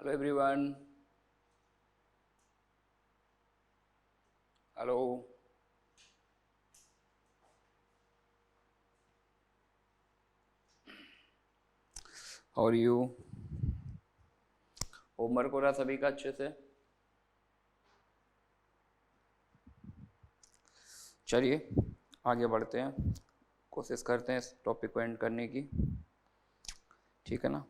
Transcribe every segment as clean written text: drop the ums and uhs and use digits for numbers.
Hello everyone. Hello. How are you? Homework हो रहा सभी का अच्छे से? चलिए आगे बढ़ते हैं, कोशिश करते हैं इस टॉपिक को एंड करने की, ठीक है ना?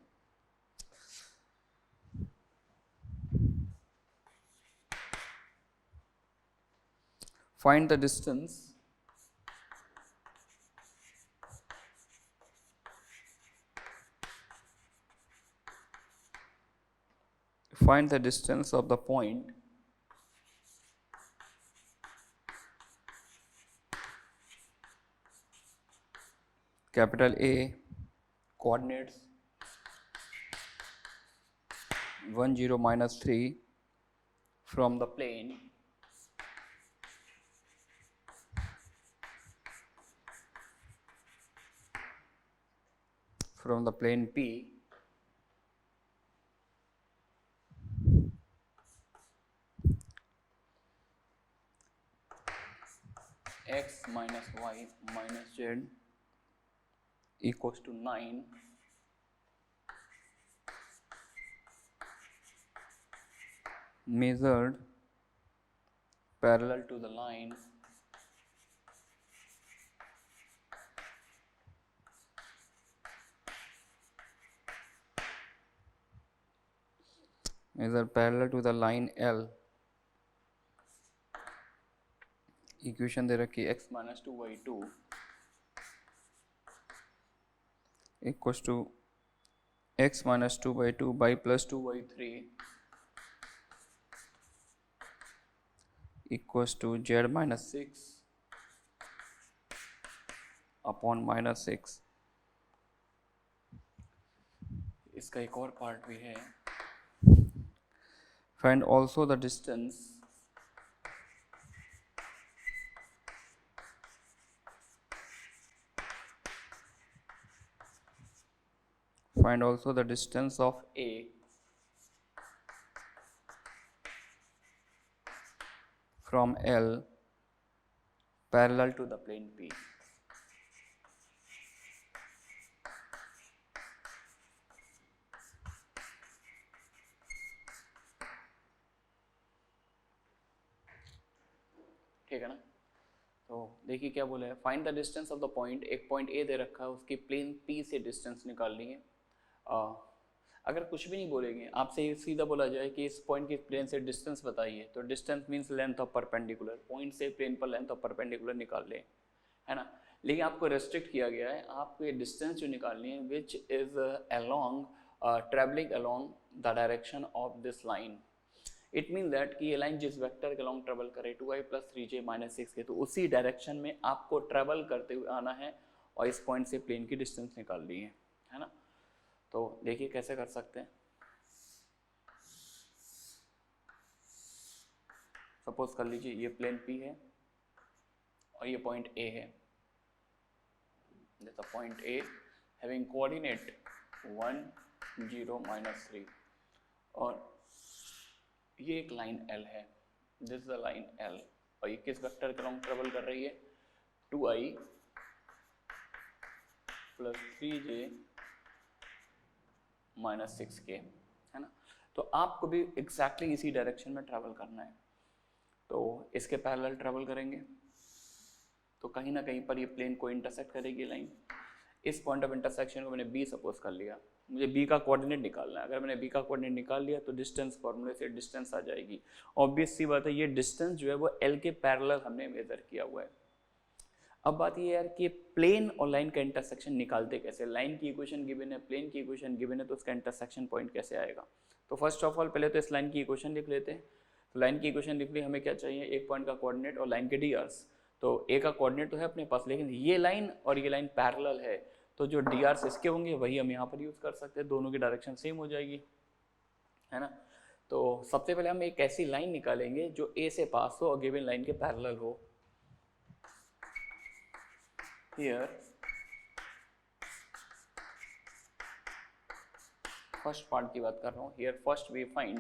Find the distance of the point capital A, coordinates 1 0 minus 3 from the plane P x minus y minus z equals to 9 measured parallel to the line L. Equation दे रखी x minus 2y2 equals to x minus 2y2 by plus 2y3 equals to z minus 6 upon minus 6। इसका एक और part भी है, find also the distance of A from L parallel to the plane P। ठीक है ना? तो देखिए क्या बोला है, find the distance of the point. एक पॉइंट ए दे रखा है, उसकी प्लेन पी से डिस्टेंस निकालनी है। अगर कुछ भी नहीं बोलेंगे, आपसे सीधा बोला जाए कि इस पॉइंट की प्लेन से डिस्टेंस बताइए, तो distance means length of perpendicular, point से प्लेन पर लेंथ ऑफ परपेंडिकुलर निकाल लें, है ना? लेकिन आपको रेस्ट्रिक्ट किया गया है, आपको ये डिस्टेंस जो निकालनी है which is along travelling along the direction of this line. It mean that कि ये लाइन जिस वेक्टर के लॉन्ग ट्रेवल करे 2i प्लस 3j माइनस 6 के, तो उसी डायरेक्शन में आपको ट्रेवल करते हुए आना है और इस पॉइंट से प्लेन की डिस्टेंस निकाल ली है ना? तो देखिए कैसे कर सकते हैं। सपोज कर लीजिए ये प्लेन P है और ये पॉइंट A है। That's a point A having coordinate 1 0 minus 3 और ये एक लाइन L है, this is the line L और ये किस वेक्टर के लॉन्ग ट्रेवल कर रही है 2i plus 3j minus 6k, है ना? तो आपको भी एग्जैक्टली इसी डायरेक्शन में ट्रैवल करना है, तो इसके पैरेलल ट्रैवल करेंगे तो कहीं ना कहीं पर ये प्लेन को इंटरसेक्ट करेगी लाइन। इस पॉइंट ऑफ इंटरसेक्शन को मैंने B सपोज कर लिया, मुझे B का कोऑर्डिनेट निकालना है। अगर मैंने B का कोऑर्डिनेट निकाल लिया तो डिस्टेंस फॉर्मूले से डिस्टेंस आ जाएगी। ऑब्वियस सी बात है, ये डिस्टेंस जो है वो L के पैरेलल हमने मेजर किया हुआ है। अब बात ये यार कि प्लेन और लाइन का इंटरसेक्शन निकालते कैसे? लाइन की इक्वेशन गिवन है, प्लेन की इक्वेशन गिवन है, तो उसका इंटरसेक्शन पॉइंट कैसे आएगा? तो फर्स्ट ऑफ ऑल पहले तो इस लाइन की इक्वेशन लिख लेते हैं। तो लाइन की इक्वेशन लिख ली, हमें क्या चाहिए, एक पॉइंट का कोऑर्डिनेट और लाइन के डीआरस। तो ए का कोऑर्डिनेट तो है अपने पास, लेकिन ये लाइन और ये लाइन पैरेलल है, तो जो डीआरस इसके होंगे वही हम यहाँ पर यूज कर सकते हैं, दोनों की डायरेक्शन सेम हो जाएगी, है ना? तो सबसे पहले हम एक ऐसी लाइन निकालेंगे जो ए से पास हो और गिवन लाइन के पैरेलल हो। Here फर्स्ट पार्ट की बात कर रहा हूँ। Here first we find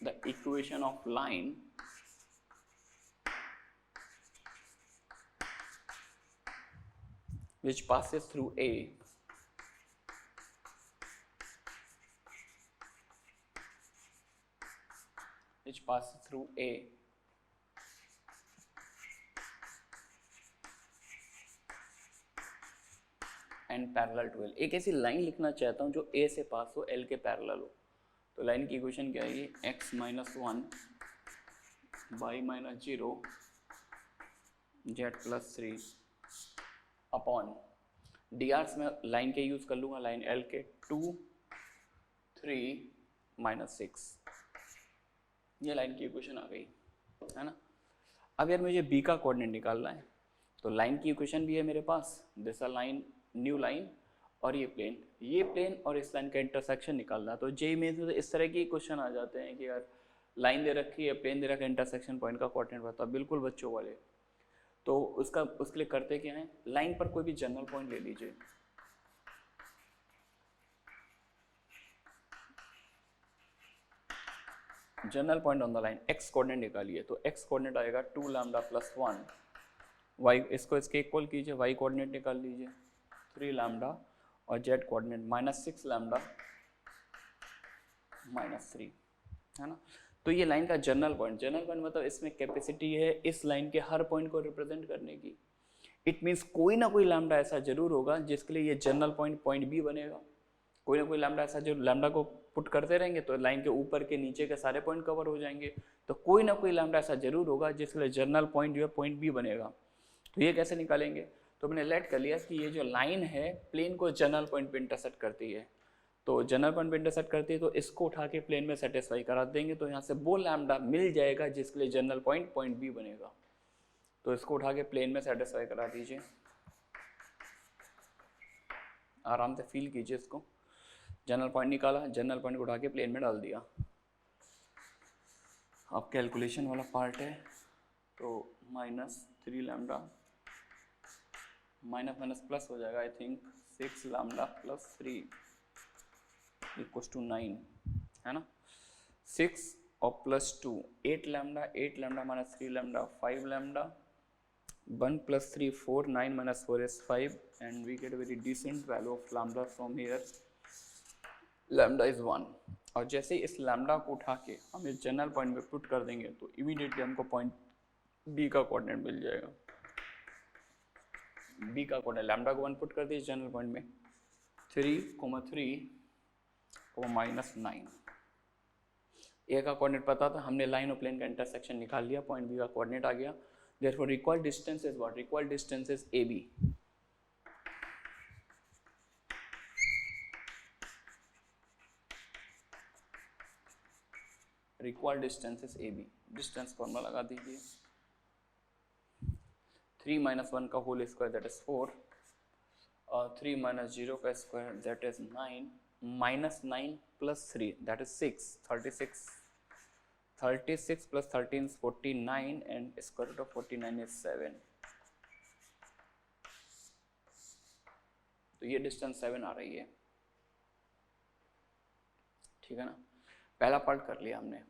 the equation of line which passes through A and parallel to L। एक ऐसी लाइन लिखना चाहता हूँ जो A से पास हो, L के पैरेलल हो। तो लाइन की इक्वेशन क्या है? x minus 1 y minus 0 z plus 3 upon D R's में लाइन के यूज कर लूंगा, लाइन L के 2 3 माइनस 6। ये लाइन की इक्वेशन आ गई है ना। अब यार मुझे b का कोऑर्डिनेट निकालना है, तो लाइन की इक्वेशन भी है मेरे पास, this a line, new line, और ये प्लेन और इस लाइन का इंटरसेक्शन निकालना। तो जेईई में तो इस तरह के क्वेश्चन आ जाते हैं कि यार लाइन दे रखी है, प्लेन दे रखा है, इंटरसेक्शन पॉइंट का कोऑर्डिनेट बताओ, बिल्कुल बच्चों वाले। तो उसके लिए करते क्या है, लाइन पर कोई भी जनरल पॉइंट ले लीजिए। General point on the line, x coordinate निकालिए। तो एक्स कोऑर्डिनेट आएगा 2 लैम्डा प्लस 1, वाई इसको इसके इक्वल कीजिए, वाई कोऑर्डिनेट निकाल लीजिए 3 लैम्डा, और Z coordinate minus 6 lambda minus 3, है ना। तो ये लाइन का जनरल पॉइंट मतलब इसमें कैपेसिटी है इस लाइन के हर पॉइंट को रिप्रेजेंट करने की। इट मीन्स कोई ना कोई लैम्डा ऐसा जरूर होगा जिसके लिए ये जनरल पॉइंट बी बनेगा। कोई ना कोई लैम्डा ऐसा, जो लैम्डा को पुट करते रहेंगे तो लाइन के ऊपर के नीचे के सारे पॉइंट कवर हो जाएंगे। तो कोई ना कोई लैम्डा ऐसा जरूर होगा जिसके लिए जनरल पॉइंट जो है पॉइंट बी बनेगा। तो ये कैसे निकालेंगे? तो मैंने लेट कर लिया कि ये जो लाइन है प्लेन को जनरल पॉइंट पे इंटरसेक्ट करती है। तो जनरल पॉइंट पे इंटरसेक्ट करती है तो इसको उठा के प्लेन में सेटिस्फाई करा देंगे, तो यहाँ से वो लैम्डा मिल जाएगा जिसके लिए जनरल पॉइंट बी बनेगा। तो इसको उठा के प्लेन में सेटिस्फाई करा दीजिए, आराम से फील कीजिए इसको। जनरल पॉइंट निकाला, जनरल पॉइंट को उठा के प्लेन में डाल दिया। अब कैलकुलेशन वाला पार्ट है, तो माइनस 3 लैम्डा माइनस प्लस हो जाएगा, I think 6 lambda plus 3 equals to 9, है ना। 6 और plus 2 8 lambda minus 3 lambda 5 lambda, 1 plus 3 4, 9 minus 4 is 5, and we get a very decent value of lambda from here. Lambda is 1, और जैसे इस lambda को उठा के हम इस जनरल पॉइंट में पुट कर देंगे तो इमीडिएटली हमको पॉइंट बी का कोऑर्डिनेट मिल जाएगा। बी का कोऑर्डिनेट, लैम्डा को 1 पुट कर दिए जनरल पॉइंट में, 3, माइनस 9। ए का कोऑर्डिनेट पता था, हमने लाइन और प्लेन का इंटरसेक्शन निकाल लिया, पॉइंट बी का कोऑर्डिनेट आ गया। Therefore, required distance is what? Required distance is AB. Required distance is AB. Distance formula लगा दीजिए, 3 minus 1 का होल स्क्वायर that is 4, और 3 minus 0 का square that is 9, minus 9 plus 3 that is 6, 36 plus 13 is 49, and square root of 49 is 7। तो ये distance 7 आ रही है, ठीक है ना। पहला पार्ट कर लिया हमने।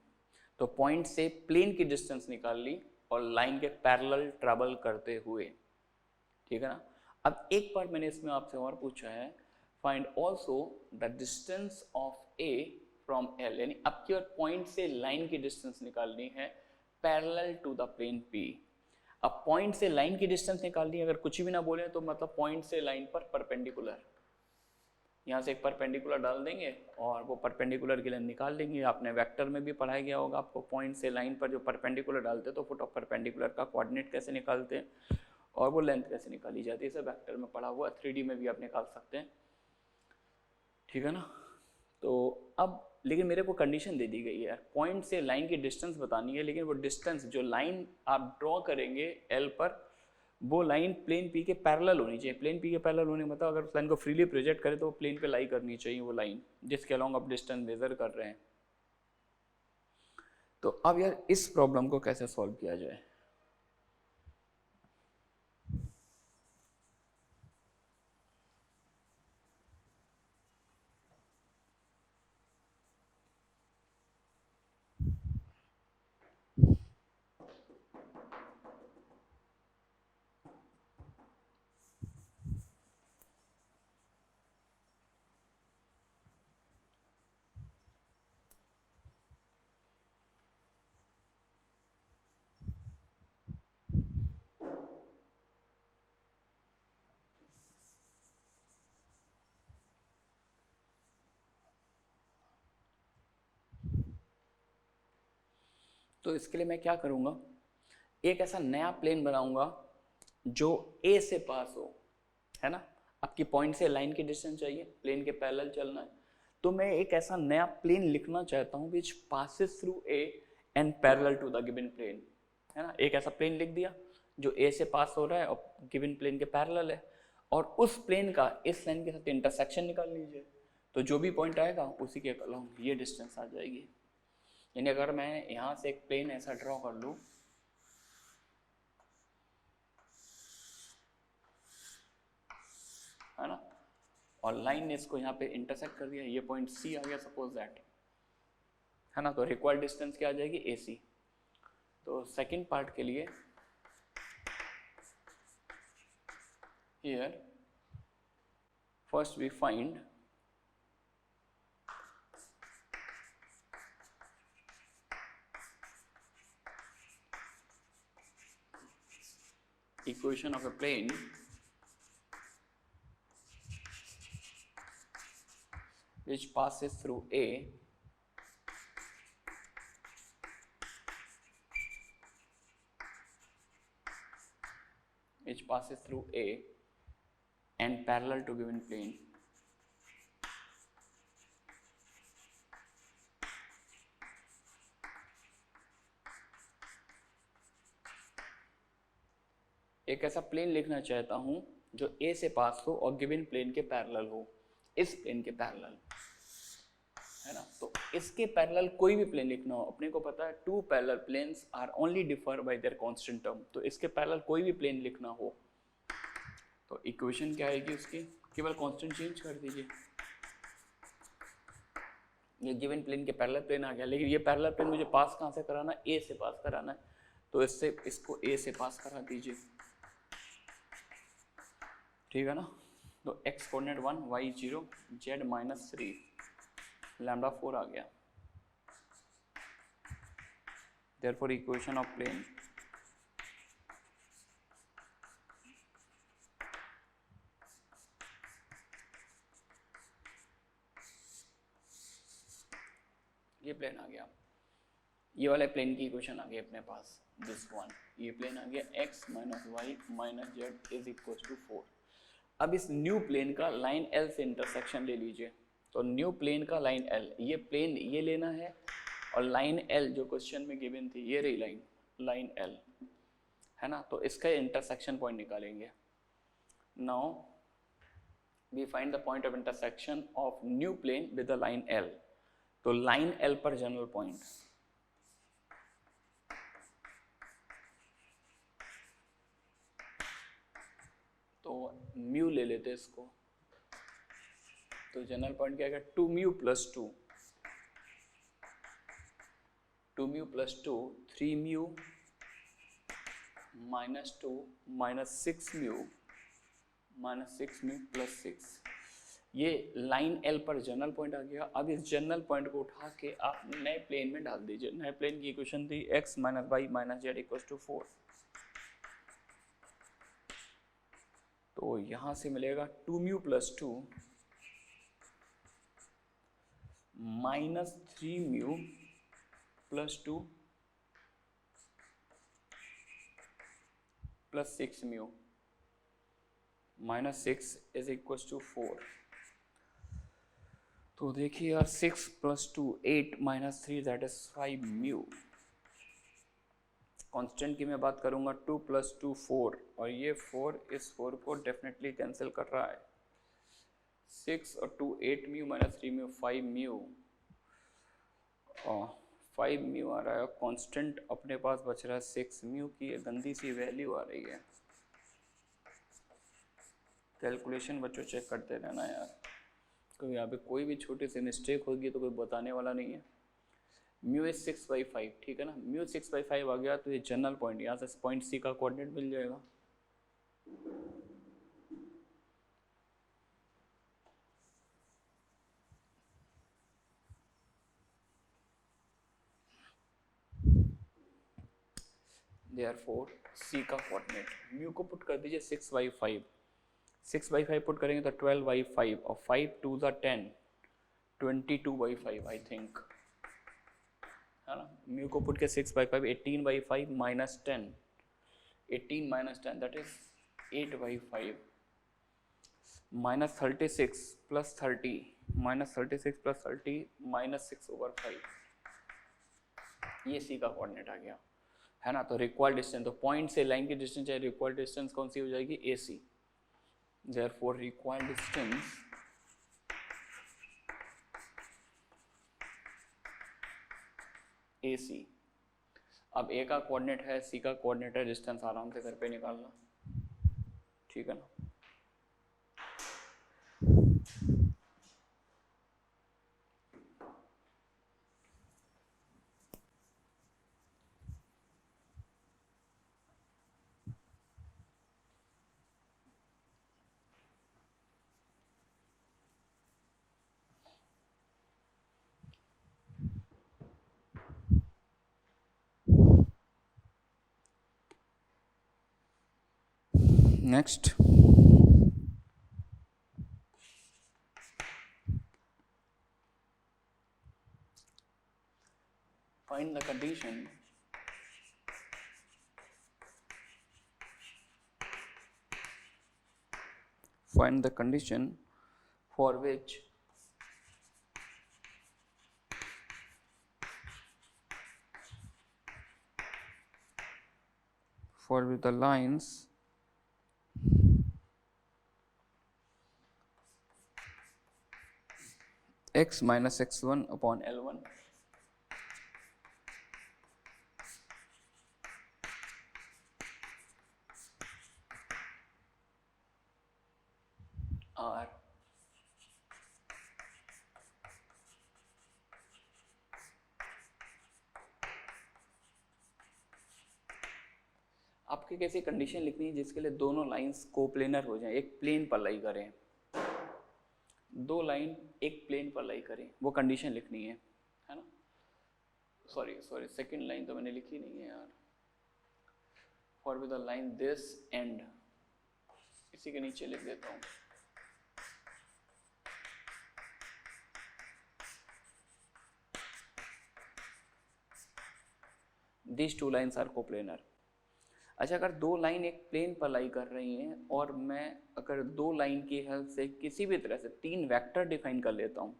तो पॉइंट से प्लेन की डिस्टेंस निकाल ली और लाइन के पैरेलल ट्रैवल करते हुए, ठीक है ना। अब एक पार्ट मैंने इसमें आपसे और पूछा है, find also the distance of A from L, यानी अब की पॉइंट से लाइन की डिस्टेंस निकालनी है parallel to the plane P. अब पॉइंट से लाइन की डिस्टेंस निकालनी है, अगर कुछ भी ना बोले तो मतलब पॉइंट से लाइन पर परपेंडिकुलर, यहाँ से एक परपेंडिकुलर डाल देंगे और वो परपेंडिकुलर की लाइन निकाल लेंगे। आपने वेक्टर में भी पढ़ाया गया होगा आपको, पॉइंट से लाइन पर जो परपेंडिकुलर डालते हैं तो फुट ऑफ परपेंडिकुलर का कोऑर्डिनेट कैसे निकालते हैं और वो लेंथ कैसे निकाली जाती है, सब वेक्टर में पढ़ा हुआ, 3D में भी आप निकाल सकते हैं, ठीक है ना। तो अब लेकिन मेरे को कंडीशन दे दी गई है, पॉइंट से लाइन की डिस्टेंस बतानी है, लेकिन वो डिस्टेंस जो लाइन आप ड्रॉ करेंगे एल पर, वो लाइन प्लेन पी के पैरेलल होनी चाहिए। प्लेन पी के पैरेलल होने मतलब अगर उस लाइन को फ्रीली प्रोजेक्ट करें तो वो प्लेन पे लाई करनी चाहिए वो लाइन जिसके अलोंग आप डिस्टेंस मेजर कर रहे हैं। तो अब यार इस प्रॉब्लम को कैसे सॉल्व किया जाए? तो इसके लिए मैं क्या करूँगा, एक ऐसा नया प्लेन बनाऊंगा जो ए से पास हो, है ना। आपकी पॉइंट से लाइन की डिस्टेंस चाहिए, प्लेन के पैरेलल चलना है, तो मैं एक ऐसा नया प्लेन लिखना चाहता हूँ which passes through A and parallel to the given plane, है ना। एक ऐसा प्लेन लिख दिया जो ए से पास हो रहा है और गिवन प्लेन के पैरेलल है, और उस प्लेन का इस लाइन के साथ इंटरसेक्शन निकाल लीजिए, तो जो भी पॉइंट आएगा उसी के अलोंग ये डिस्टेंस आ जाएगी। यानी अगर मैं यहाँ से एक प्लेन ऐसा ड्रॉ कर लूँ, है ना, और लाइन ने इसको यहाँ पे इंटरसेक्ट कर दिया, ये पॉइंट सी आ गया सपोज दैट, है ना, तो रिक्वायर्ड डिस्टेंस क्या आ जाएगी, ए सी। तो सेकंड पार्ट के लिए here first we find equation of a plane which passes through A and parallel to given plane. एक ऐसा प्लेन लिखना चाहता हूं जो ए से पास हो और गिवन प्लेन के पैरेलल हो, इस प्लेन के पैरेलल, है ना। तो इसके पैरेलल कोई भी प्लेन लिखना हो, अपने को पता है two parallel planes are only differ by their constant term, तो इसके पैरेलल कोई भी प्लेन लिखना हो तो इक्वेशन क्या आएगी उसकी, केवल कांस्टेंट चेंज कर दीजिए। ये गिवन प्लेन के पैरेलल प्लेन आ गया, लेकिन ये पैरेलल प्लेन मुझे पास कहाँ से कराना है, ए से पास कराना है, तो इससे इसको ए से पास करा दीजिए, ठीक है ना। तो x coordinate 1, y 0, z -3, lambda 4 आ गया। देयरफॉर इक्वेशन ऑफ प्लेन ये प्लेन आ गया, ये वाले प्लेन की इक्वेशन आ गई अपने पास, दिस वन, ये प्लेन आ गया x - y - z is equal to 4। अब इस न्यू प्लेन का लाइन L से इंटरसेक्शन ले लीजिए, तो न्यू प्लेन का लाइन L, ये प्लेन ये लेना है, और लाइन L जो क्वेश्चन में गिवन थी ये रही लाइन L, है ना, तो इसका इंटरसेक्शन पॉइंट निकालेंगे। Now we find the point of intersection of new plane with the line L, तो लाइन L पर जनरल पॉइंट, तो म्यू ले लेते हैं इसको, तो जनरल पॉइंट क्या आएगा, 2μ + 2, 2μ + 2, 3μ - 2 - 6μ + 6, ये लाइन L पर जनरल पॉइंट आ गया। अब इस जनरल पॉइंट को उठा के आप नए प्लेन में डाल दीजिए। नए प्लेन की इक्वेशन थी x - y - z = 4, तो यहाँ से मिलेगा 2μ + 2 - 3μ + 2 + 6μ - 6 = 4। तो देखिए यार, 6 + 2 8 - 3 दैट इज 5μ। कांस्टेंट की मैं बात करूंगा, 2 + 2 4, और ये 4 इस 4 को डेफिनेटली कैंसिल कर रहा है। 6 और 2 8μ - 3μ 5μ, 5μ आ रहा है। कांस्टेंट अपने पास बच रहा है 6μ की गंदी सी वैल्यू आ रही है। कैलकुलेशन बच्चों चेक करते रहना यार, तो यहाँ पे कोई भी छोटी सी मिस्टेक होगी तो कोई बताने वाला नहीं है। μ इज 6/5, ठीक है ना, μ 6/5 आ गया, तो ये जनरल पॉइंट, यहाँ से पॉइंट सी का कोऑर्डिनेट मिल जाएगा। देयरफॉर सी का कोऑर्डिनेट, म्यू को पुट कर दीजिए 6/5, 6/5 पुट करेंगे तो 12/5, और 5 2 10, 22/5 आई थिंक, है ना। म्यू को पुट के 6/5, 18/5 minus 10, 18 minus 10 that is 8/5 minus 36 plus 30 minus 36 plus 30 minus 6/5, ये सी का कोऑर्डिनेट आ गया, है ना। तो रिक्वायर्ड डिस्टेंस, तो पॉइंट से लाइन की डिस्टेंस है, रिक्वायर्ड डिस्टेंस कौन सी हो जाएगी, ए सी। देयरफॉर रिक्वायर्ड डिस्टेंस ए सी। अब ए का कोऑर्डिनेट है, सी का कोऑर्डिनेट है, डिस्टेंस आराम से घर पे निकालना, ठीक है ना। Next, find the condition for which the lines x minus x1 upon L1 are आपके कैसी कंडीशन लिखनी है जिसके लिए दोनों लाइंस कोप्लेनर हो जाएं, एक प्लेन पर लाई करें, दो लाइन एक प्लेन पर लाई करें, वो कंडीशन लिखनी है ना। सॉरी सेकंड लाइन तो मैंने लिखी नहीं है यार। For with the line this and, इसी के नीचे लिख देता हूँ, this two lines are coplanar. अच्छा, अगर दो लाइन एक प्लेन पर लाई कर रही हैं और मैं अगर दो लाइन की हेल्प से किसी भी तरह से तीन वेक्टर डिफाइन कर लेता हूँ,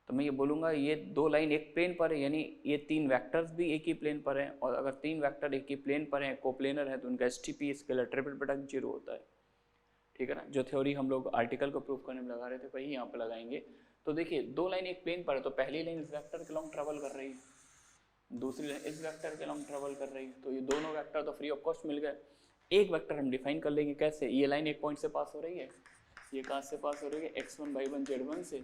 तो मैं ये बोलूँगा ये दो लाइन एक प्लेन पर है, यानी ये तीन वेक्टर्स भी एक ही प्लेन पर हैं, और अगर तीन वेक्टर एक ही प्लेन पर हैं, कोप्लेनर है, तो उनका STP स्केलर ट्रिपल प्रोडक्ट 0 होता है, ठीक है ना। जो थ्योरी हम लोग आर्टिकल को प्रूव करने में लगा रहे थे वही यहाँ पर लगाएंगे। तो देखिए, दो लाइन एक प्लेन पर है, तो पहली लाइन इस वेक्टर के लॉन्ग ट्रेवल कर रही है, दूसरी लाइन इस वेक्टर के लॉन्ग ट्रेवल कर रही है, तो ये दोनों वेक्टर तो फ्री ऑफ कॉस्ट मिल गए। एक वेक्टर हम डिफाइन कर लेंगे, कैसे, ये लाइन एक पॉइंट से पास हो रही है, ये कहाँ से पास हो रही है, x1 y1 z1 से,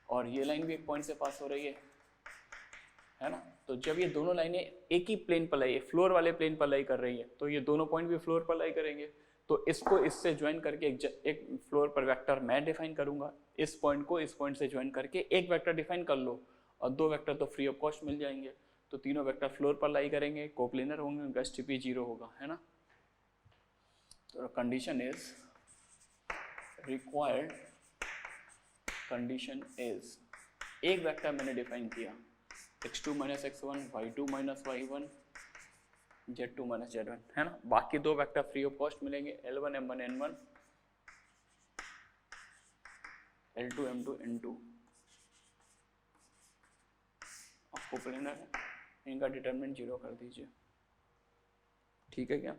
और ये लाइन भी एक पॉइंट से पास हो रही है ना। तो जब ये दोनों लाइनें एक ही प्लेन पर लाई, फ्लोर वाले प्लेन पर लाई कर रही है, तो ये दोनों पॉइंट भी फ्लोर पर लाई करेंगे, तो इसको इससे ज्वाइन करके एक फ्लोर पर वेक्टर मैं डिफाइन करूंगा, इस पॉइंट को इस पॉइंट से ज्वाइन करके एक वेक्टर डिफाइन कर लो, और दो वेक्टर तो फ्री ऑफ कॉस्ट मिल जाएंगे, तो तीनों वेक्टर फ्लोर पर लाई करेंगे, कोप्लेनर होंगे, उनका STP 0 होगा, है ना। तो condition is required, condition is, एक वेक्टर मैंने डिफाइन किया x2 minus x1, y2 minus y1, z2 minus z1, है ना। बाकी दो वेक्टर फ्री ऑफ कॉस्ट मिलेंगे, L1 m1 n1, L2 m2 n2, आपको प्लेनर है, इनका डिटरमिनेंट 0 कर दीजिए, ठीक है क्या।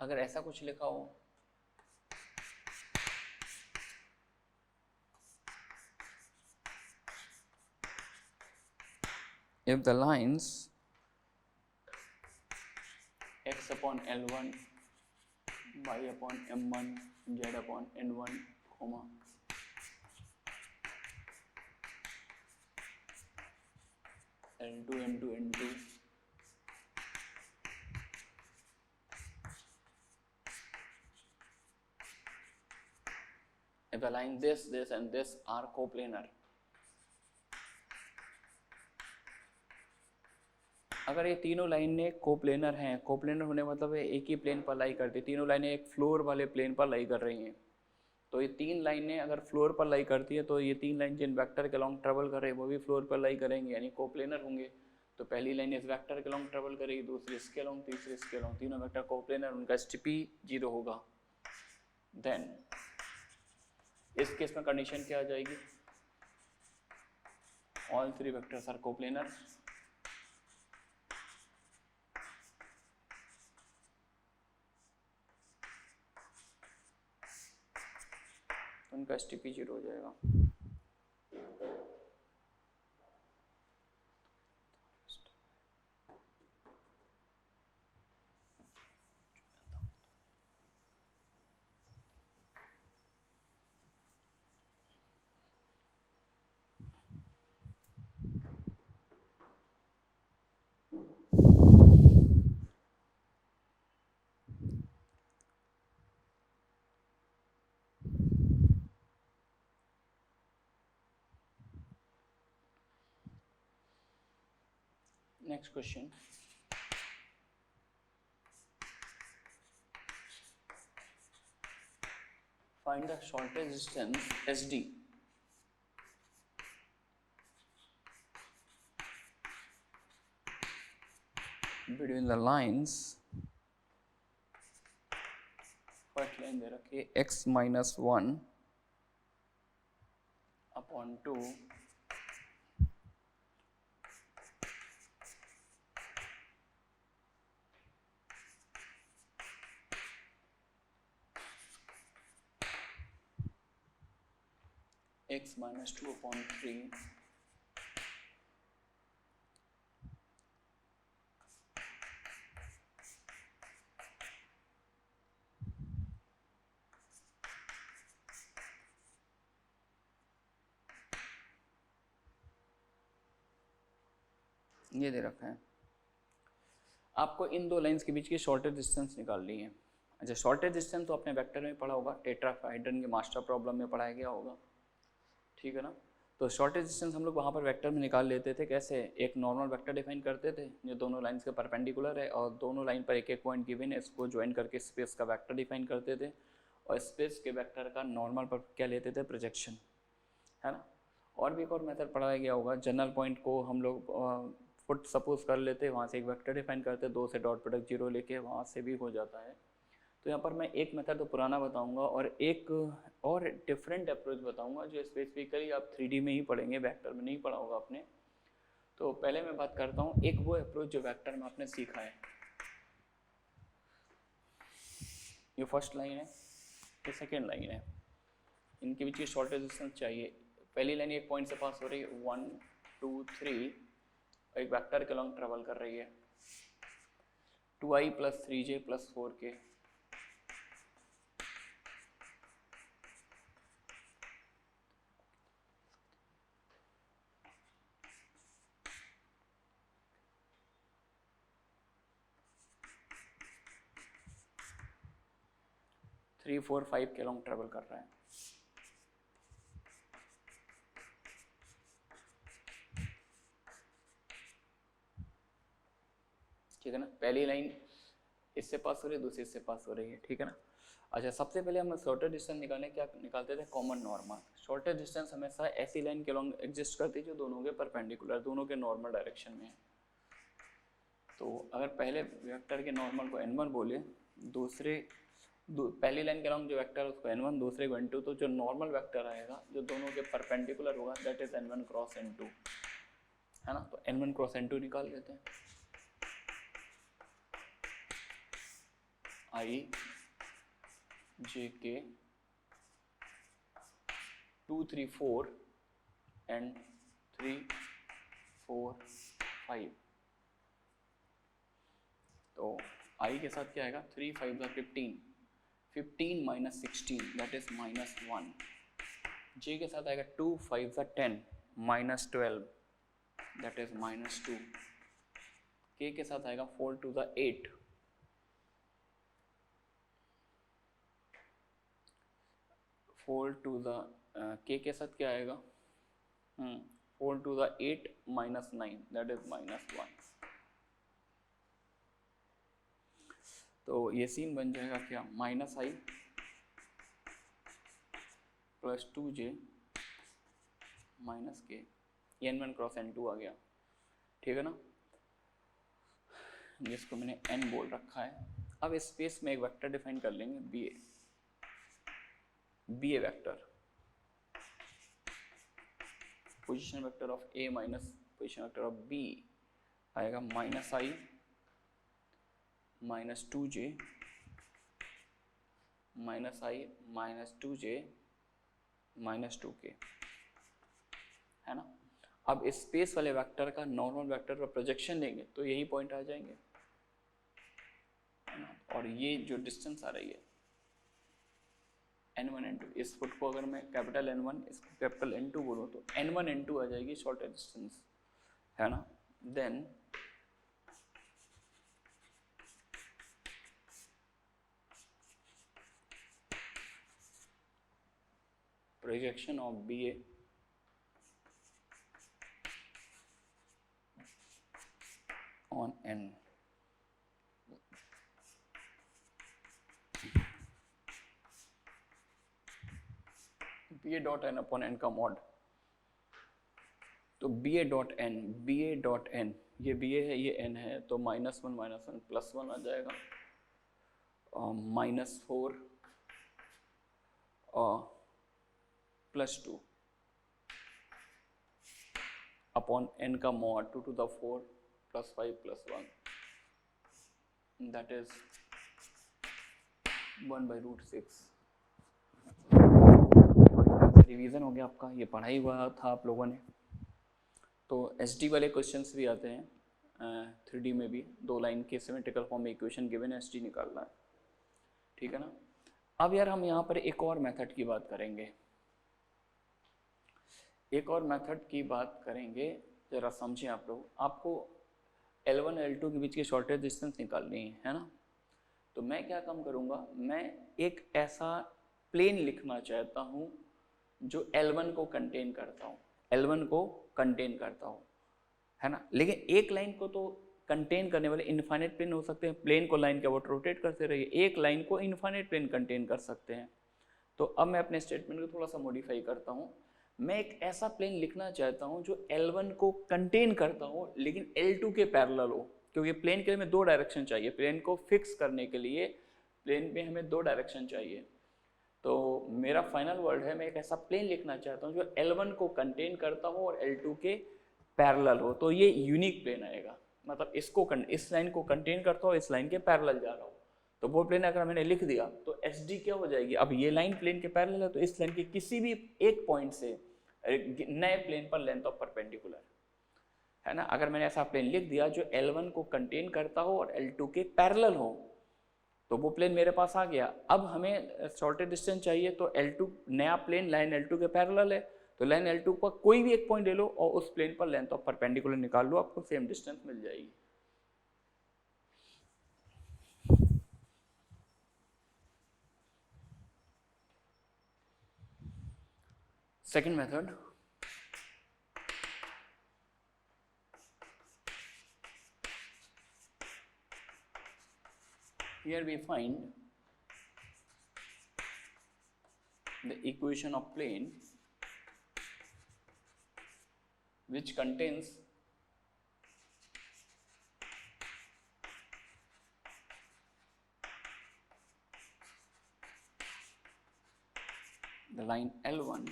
अगर ऐसा कुछ लिखा हो, if the lines x upon L1, y upon m1, z upon n1, comma L2 m2 n2 if the line this and this are coplanar, अगर ये तीनों लाइनें कोप्लेनर हैं, कोप्लेनर होने मतलब है एक ही प्लेन पर लाई करती, तीनों लाइनें एक फ्लोर वाले प्लेन पर लाई कर रही हैं, तो ये तीन लाइनें अगर फ्लोर पर लाई करती है तो ये तीन लाइन जिन वेक्टर के अलॉन्ग ट्रेवल कर रहे हैं वो भी फ्लोर पर लाई करेंगे, यानी कोप्लेनर होंगे। तो पहली लाइन इस वेक्टर के अलॉन्ग ट्रेवल करेगी, दूसरी इसके अलॉन्ग, तीसरी इसके अलॉन्ग, तीनों वेक्टर कोप्लेनर, उनका एसटीपी 0 होगा। देन इस केस में कंडीशन क्या आ जाएगी, all three vectors are coplanar, उनका एसटीपी 0 हो जाएगा। Next question. Find the shortest distance SD between the lines. First line दे रखी है x minus 1 upon 2 x minus 2 upon 3 ये दे रखा है। आपको इन दो लाइंस के बीच की शॉर्टेज डिस्टेंस निकालनी है। अच्छा, शॉर्टेज डिस्टेंस तो आपने वेक्टर में पढ़ा होगा, टेट्राहाइड्रन के मास्टर प्रॉब्लम में पढ़ाया गया होगा, ठीक है ना। तो शॉर्टेज डिस्टेंस हम लोग वहाँ पर वेक्टर में निकाल लेते थे। कैसे, एक नॉर्मल वेक्टर डिफाइन करते थे जो दोनों लाइंस के परपेंडिकुलर है और दोनों लाइन पर एक एक पॉइंट गिवन है, इसको ज्वाइन करके स्पेस का वेक्टर डिफाइन करते थे और स्पेस के वेक्टर का नॉर्मल पर क्या लेते थे, प्रोजेक्शन, है ना। और भी एक और मेथड पढ़ाया गया होगा, जनरल पॉइंट को हम लोग फुट सपोज कर लेते, वहाँ से एक वेक्टर डिफाइन करते, 2 से डॉट प्रोडक्ट 0 लेके वहाँ से भी हो जाता है। तो यहाँ पर मैं एक मेथड तो पुराना बताऊंगा और एक और डिफरेंट अप्रोच बताऊंगा जो स्पेसिफिकली आप 3D में ही पढ़ेंगे, वेक्टर में नहीं पढ़ा होगा आपने। तो पहले मैं बात करता हूँ एक वो अप्रोच जो वेक्टर में आपने सीखा है। ये फर्स्ट लाइन है, ये सेकेंड लाइन है, इनके बीच की शॉर्टेज डिस्टेंस चाहिए। पहली लाइन एक पॉइंट से पास हो रही है 1 2 3, एक वेक्टर के लॉन्ग ट्रेवल कर रही है 2i + 3j + 4k। थ्री 4 5 के लॉन्ग ट्रेवल कर रहा है। ठीक है ना, पहली लाइन इससे पास हो रही है, दूसरी इससे पास हो रही है, ठीक है ना। अच्छा, सबसे पहले हम शॉर्टेज डिस्टेंस निकालने क्या निकालते थे, कॉमन नॉर्मल। शॉर्टेज डिस्टेंस हमेशा ऐसी लाइन के लॉन्ग एग्जिस्ट करती है जो दोनों के परपेंडिकुलर, दोनों के नॉर्मल डायरेक्शन में है। तो अगर पहले वेक्टर के नॉर्मल को n1 बोले, पहली लाइन के लॉन्ग जो वेक्टर है उसको n1, दूसरे को n2, तो जो नॉर्मल वेक्टर आएगा जो दोनों के परपेंडिकुलर होगा that is n1 cross n2, है ना। तो n1 क्रॉस n2 निकाल लेते हैं। I j k 2 3 4 and 3 4 5। तो I के साथ क्या आएगा, 3 5 15, 15 minus 16 that is -1। J के साथ आएगा 2 5 10 -12 that is -2। K के साथ आएगा 4 2 8, 4 4 टू द k के साथ क्या आएगा, 4 to the 8 minus 9 that is -1। तो ये सीन बन जाएगा क्या, -i plus 2j minus k, n1 cross n2 आ गया, ठीक है ना, जिसको मैंने n बोल रखा है। अब इस स्पेस में एक वेक्टर डिफाइन कर लेंगे ba vector, position vector of a minus position vector of b आएगा -i minus 2j -i minus 2j minus 2k, है ना। अब इस स्पेस वाले वेक्टर का नॉर्मल वेक्टर पर प्रोजेक्शन लेंगे तो यही पॉइंट आ जाएंगे, है ना। और ये जो डिस्टेंस आ रही है n1 n2, इस फुट को अगर मैं कैपिटल N1 इसको कैपिटल N2 बोलूँ तो n1 n2 आ जाएगी शॉर्टेस्ट डिस्टेंस, है ना। Then projection of BA on N, BA dot n upon n का मॉड, तो BA डॉट n ये BA है ये n है, तो -1 प्लस 1 आ जाएगा, -4 प्लस 2 अपॉन n का mod 2 to the 4 plus 5 plus 1 that is 1/√6। Revision हो गया आपका, ये पढ़ाई हुआ था आप लोगों ने। तो SD वाले क्वेश्चंस भी आते हैं 3D में भी, 2 लाइन के सिमेट्रिकल फॉर्म में इक्वेशन गिवन है, SD निकालना है, ठीक है ना। अब यार हम यहाँ पर एक और मेथड की बात करेंगे, जरा समझें आप लोग। आपको L1 L2 के बीच की शॉर्टेज डिस्टेंस निकालनी है ना। तो मैं क्या काम करूँगा, मैं एक ऐसा प्लेन लिखना चाहता हूँ जो L1 को कंटेन करता हूँ, है ना। लेकिन एक लाइन को तो कंटेन करने वाले इनफाइनाइट प्लेन हो सकते हैं, प्लेन को लाइन के अबाउट रोटेट करते रहिए, एक लाइन को इनफाइनाइट प्लेन कंटेन कर सकते हैं। तो अब मैं अपने स्टेटमेंट को थोड़ा सा मॉडिफाई करता हूँ, मैं एक ऐसा प्लेन लिखना चाहता हूँ जो L1 को कंटेन करता हो लेकिन L2 के पैरेलल हो, क्योंकि प्लेन के लिए हमें 2 डायरेक्शन चाहिए, प्लेन को फिक्स करने के लिए प्लेन में हमें 2 डायरेक्शन चाहिए। तो मेरा फाइनल वर्ड है, मैं एक ऐसा प्लेन लिखना चाहता हूँ जो L1 को कंटेन करता हो और L2 के पैरेलल हो, तो ये यूनिक प्लेन आएगा, मतलब इस लाइन को कंटेन करता हो, इस लाइन के पैरेलल जा रहा हो। तो वो प्लेन अगर मैंने लिख दिया तो SD क्या हो जाएगी, अब ये लाइन प्लेन के पैरेलल है तो इस लाइन के किसी भी एक पॉइंट से नए प्लेन पर लेंथ ऑफ परपेंडिकुलर, है ना। अगर मैंने ऐसा प्लेन लिख दिया जो L1 को कंटेन करता हो और L2 के पैरेलल हो, तो वो प्लेन मेरे पास आ गया। अब हमें शॉर्टेज डिस्टेंस चाहिए, तो L2 नया प्लेन लाइन L2 के पैरेलल है, तो लाइन L2 पर कोई भी एक पॉइंट ले लो और उस प्लेन पर लेंथ ऑफ परपेंडिकुलर निकाल लो, आपको सेम डिस्टेंस मिल जाएगी। Second method, here we find the equation of plane which contains the line L1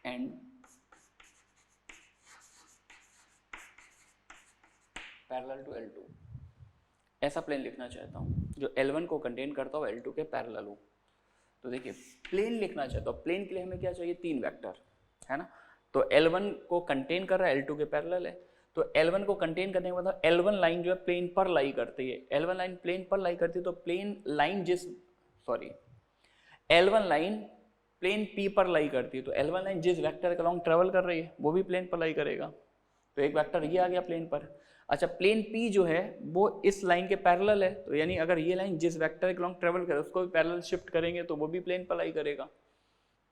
and parallel to L2। ऐसा प्लेन लिखना चाहता हूँ जो L1 को कंटेन करता हो, L2 के पैरेलल हो। तो देखिए प्लेन लिखना चाहता हूँ, प्लेन के लिए हमें क्या चाहिए, 3 वेक्टर, है ना। तो L1 को कंटेन कर रहा है, L2 के पैरेलल है, तो L1 को कंटेन करने के बाद L1 लाइन जो है प्लेन पर लाई करती है, L1 लाइन प्लेन पर लाई करती है, तो L1 लाइन प्लेन P पर लाई करती है, तो L1 लाइन जिस वेक्टर के अलॉन्ग ट्रेवल कर रही है वो भी प्लेन पर लाई करेगा। तो एक वेक्टर ये आ गया प्लेन पर। अच्छा, प्लेन P जो है वो इस लाइन के पैरेलल है, तो यानी अगर ये लाइन जिस वेक्टर के लॉन्ग ट्रेवल करे उसको भी पैरेलल शिफ्ट करेंगे तो वो भी प्लेन पर लाई करेगा।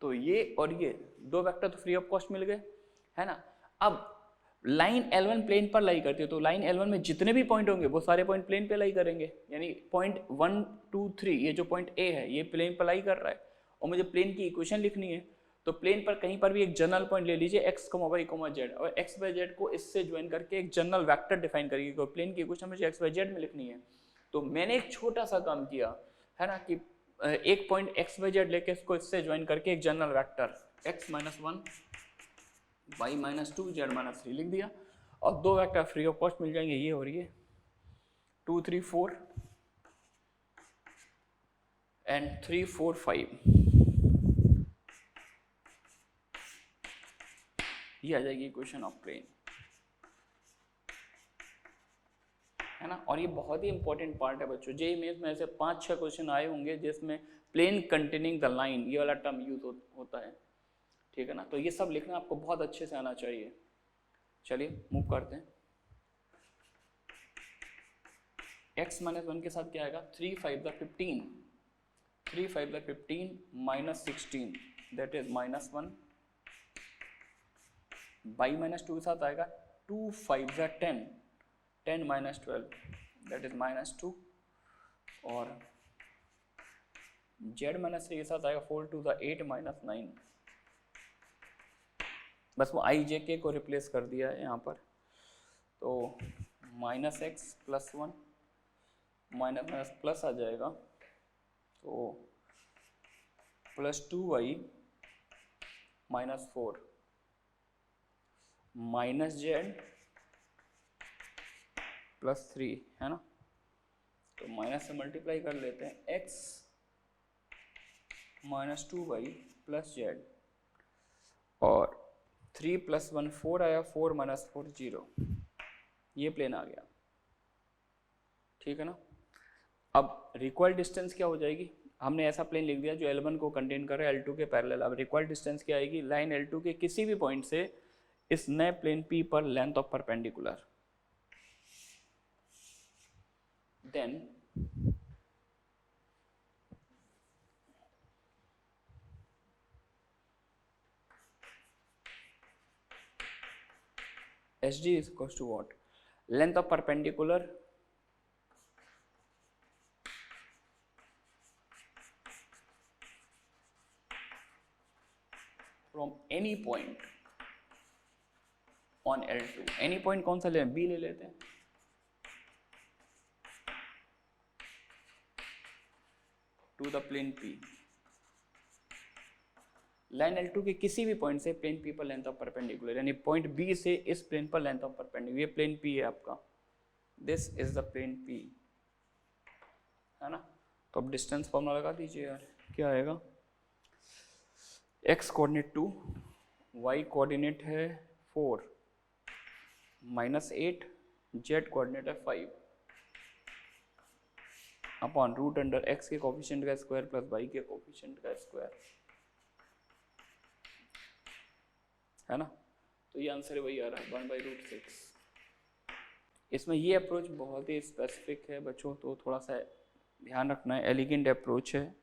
तो ये और ये दो वेक्टर तो फ्री ऑफ कॉस्ट मिल गए, है ना। अब लाइन L1 प्लेन पर लाई करती है, तो लाइन L1 में जितने भी पॉइंट होंगे वो सारे पॉइंट प्लेन पे लाई करेंगे, यानी पॉइंट 1 2 3 ये जो पॉइंट A है ये प्लेन पर लाई कर रहा है, और मुझे प्लेन की इक्वेशन लिखनी है। तो प्लेन पर कहीं पर भी एक जनरल पॉइंट ले लीजिए x, y, z, और x, y, z को इससे ज्वाइन करके एक जनरल वेक्टर डिफाइन करिए, क्योंकि प्लेन की इक्वेशन मुझे x, y, z में लिखनी है। तो मैंने एक छोटा सा काम किया है ना, कि एक पॉइंट x, y, z लेके इसको इससे ज्वाइन करके एक general vector x -1 y -2 z -3 लिख दिया, और दो वेक्टर फ्री ऑफ कॉस्ट मिल जाएंगे, ये और ये 2 3 4 एंड 3 4 5, ये आ जाएगी इक्वेशन ऑफ प्लेन, है ना। और ये बहुत ही इंपॉर्टेंट पार्ट है बच्चों, जेईई मेंस में ऐसे 5-6 क्वेश्चन आए होंगे जिसमें प्लेन कंटेनिंग द लाइन ये वाला टर्म यूज होता है, ठीक है ना। तो ये सब लिखना आपको बहुत अच्छे से आना चाहिए। चलिए मूव करते हैं। x -1 के साथ क्या आएगा, 3 5 15, 3 5 15 -16 दैट इज -1, y -2 के साथ आएगा 2 5 10, 10 -12 दैट इज -2, और z -3 के साथ आएगा 4 2 8 -9, बस वो i j k को रिप्लेस कर दिया है यहाँ पर। तो -x +1 माइनस प्लस आ जाएगा, तो +2y -4 -z +3, है ना। तो माइनस से मल्टीप्लाई कर लेते हैं, x -2y +z, और 3 + 1 4 आया, 4 - 4 0, ये प्लेन आ गया, ठीक है ना। अब रिक्वायर्ड डिस्टेंस क्या हो जाएगी, हमने ऐसा प्लेन लिख दिया जो L1 को कंटेन करे L2 के पैरेलल। अब रिक्वायर्ड डिस्टेंस क्या आएगी, लाइन L2 के किसी भी पॉइंट से इस नए प्लेन P पर length of perpendicular, then SD is equals to what, length of perpendicular from any point on L2, any point कौन सा ले, B ले लेते हैं, to the plane P, line L2 के किसी भी पॉइंट से प्लेन P पर लेंथ ऑफ परपेंडिकुलर, यानी पॉइंट B से इस प्लेन पर लेंथ ऑफ परपेंडिकुलर, ये प्लेन P है आपका, this is the plane P, है ना। तो अब डिस्टेंस फॉर्मूला लगा दीजिए यार, क्या आएगा, x कोऑर्डिनेट 2, y कोऑर्डिनेट है 4 -8, z कोऑर्डिनेट है 5 अपॉन रूट अंडर x के कोफिशिएंट का स्क्वायर प्लस y के कोफिशिएंट का स्क्वायर, है ना। तो ये आंसर वही आ रहा है 1/√6। इसमें ये अप्रोच बहुत ही स्पेसिफिक है बच्चों, तो थोड़ा सा ध्यान रखना है, एलिगेंट अप्रोच है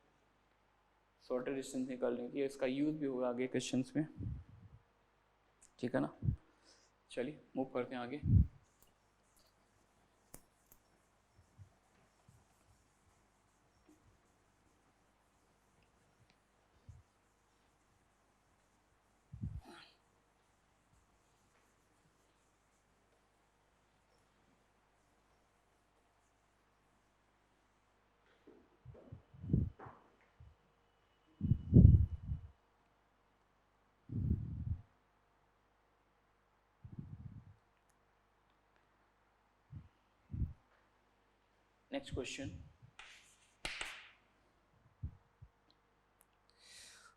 शॉर्टर डिस्टेंस निकालने की, इसका यूज भी होगा आगे क्वेश्चंस में, ठीक है ना। चलिए मूव करते हैं आगे। Next question.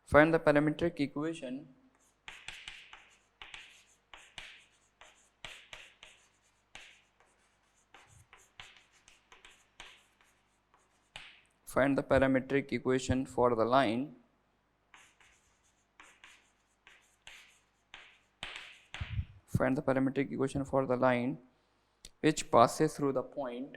Find the parametric equation for the line which passes through the point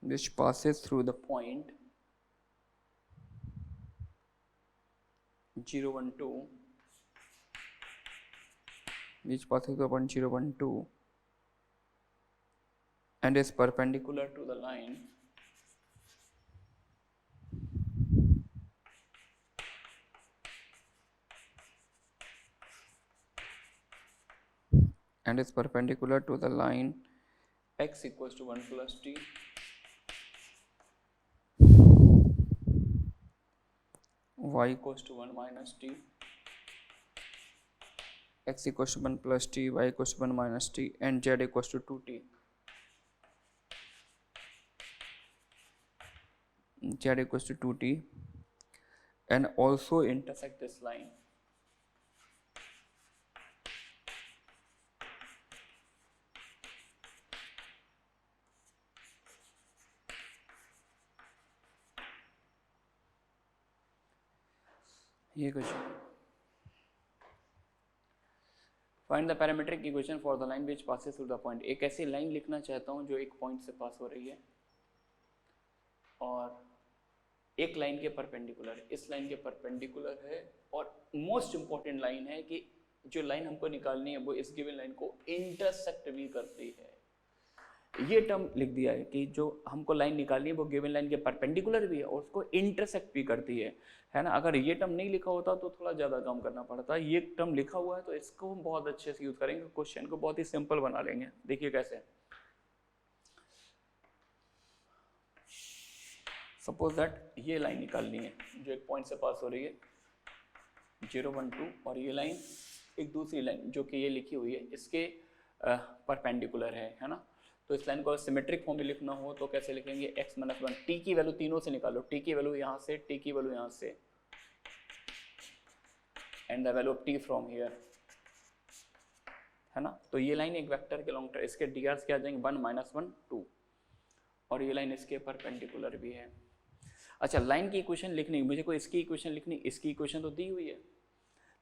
which passes through the point 0, 1, 2, which passes through the point 0, 1, 2 and is perpendicular to the line x equals to 1 plus t y equals to 1 minus t x equals to 1 plus t y equals to 1 minus t and z equals to 2t. Z equals to 2t and also intersect this line. ये question, find the parametric equation for the line which passes through the point. एक ऐसी line लिखना चाहता हूँ जो एक point से पास हो रही है और एक लाइन के परपेंडिकुलर, इस लाइन के परपेंडिकुलर है और मोस्ट इंपॉर्टेंट लाइन है कि जो लाइन हमको निकालनी है वो इस गिवन लाइन को इंटरसेक्ट भी करती है। ये टर्म लिख दिया है कि जो हमको लाइन निकालनी है वो गिवन लाइन के परपेंडिकुलर भी है और उसको इंटरसेक्ट भी करती है ना। अगर ये टर्म नहीं लिखा होता तो थोड़ा ज़्यादा काम करना पड़ता है। ये टर्म लिखा हुआ है तो इसको हम बहुत अच्छे से यूज करेंगे, क्वेश्चन को बहुत ही सिंपल बना लेंगे। देखिए कैसे, सपोज दैट ये लाइन निकालनी है जो एक पॉइंट से पास हो रही है 0, 1, 2 और ये लाइन एक दूसरी लाइन जो कि ये लिखी हुई है इसके परपेंडिकुलर है ना। तो इस लाइन को सिमेट्रिक फॉर्म में लिखना हो तो कैसे लिखेंगे, x माइनस 1, t की वैल्यू तीनों से निकालो, t की वैल्यू यहाँ से, t की वैल्यू यहाँ से and the value of t from here, है ना। तो ये लाइन एक वेक्टर के लॉन्ग टर्म, इसके drs क्या आ जाएंगे 1, -1, 2 और ये लाइन इसके परपेंडिकुलर भी है। अच्छा, लाइन की इक्वेशन लिखनी, मुझे कोई इसकी इक्वेशन लिखनी, इसकी इक्वेशन तो दी हुई है।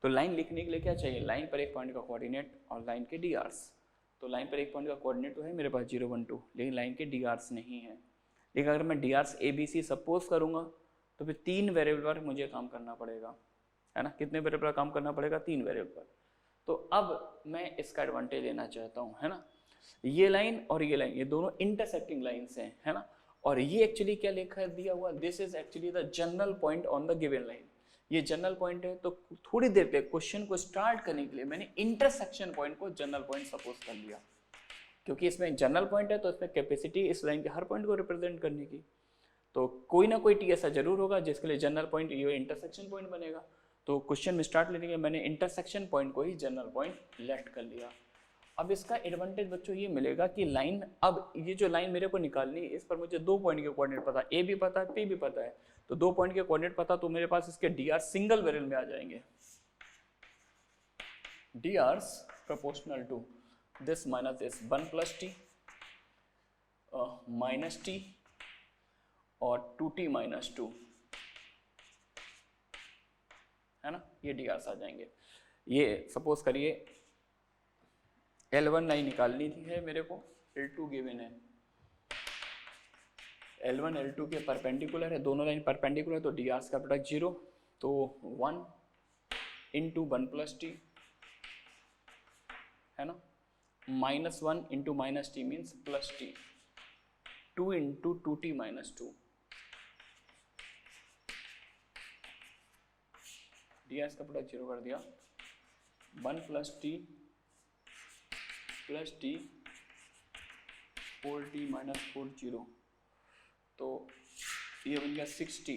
तो लाइन लिखने के लिए क्या चाहिए, लाइन पर एक पॉइंट का कोऑर्डिनेट और लाइन के drs। तो लाइन पर एक पॉइंट का कोऑर्डिनेट तो है मेरे पास 0, 1, 2, लेकिन लाइन के drs नहीं है। लेकिन अगर मैं drs ABC सपोज करूंगा तो फिर 3 वेरिएबल पर मुझे काम करना पड़ेगा, है ना। कितने वेरिएबल पर काम करना पड़ेगा, 3 वेरिएबल पर। तो अब मैं इसका एडवांटेज लेना चाहता हूँ, है ना। ये लाइन और ये लाइन, ये दोनों इंटरसेक्टिंग लाइन्स हैं, है ना। और ये एक्चुअली क्या लिखा दिया हुआ, this is actually the general point on the given line. ये जनरल पॉइंट है। तो थोड़ी देर पे क्वेश्चन को स्टार्ट करने के लिए मैंने इंटरसेक्शन पॉइंट को जनरल पॉइंट सपोज कर लिया, क्योंकि इसमें जनरल पॉइंट है तो इसमें कैपेसिटी इस लाइन के हर पॉइंट को रिप्रेजेंट करने की। तो कोई ना कोई टी ऐसा जरूर होगा जिसके लिए जनरल पॉइंट ये इंटरसेक्शन पॉइंट बनेगा। तो क्वेश्चन में स्टार्ट लेने के मैंने इंटरसेक्शन पॉइंट को ही जनरल पॉइंट लेट कर लिया। अब इसका एडवांटेज बच्चों ये मिलेगा कि लाइन, अब ये जो लाइन मेरे को निकालनी है इस पर मुझे 2 पॉइंट के कोऑर्डिनेट पता है, ए भी पता है, पी भी पता है। तो 2 पॉइंट के कोऑर्डिनेट पता तो मेरे पास इसके dr सिंगल वेरिएबल में आ जाएंगे, drs proportional to this minus this 1 plus t minus t और 2t माइनस 2, है ना। ये drs आ जाएंगे। ये सपोज करिए L1 लाइन निकालनी थी है मेरे को, L2 गिवन है, L1 L2 के परपेंडिकुलर है, दोनों लाइन परपेंडिकुलर, तो drs का प्रोडक्ट 0, तो 1 इंटू 1 प्लस टी, है ना, -1 into minus T means plus T, 2 into 2t minus 2, drs का प्रोडक्ट 0 कर दिया, 1 plus T plus T 4t minus 4 0, तो ये बन गया 6t,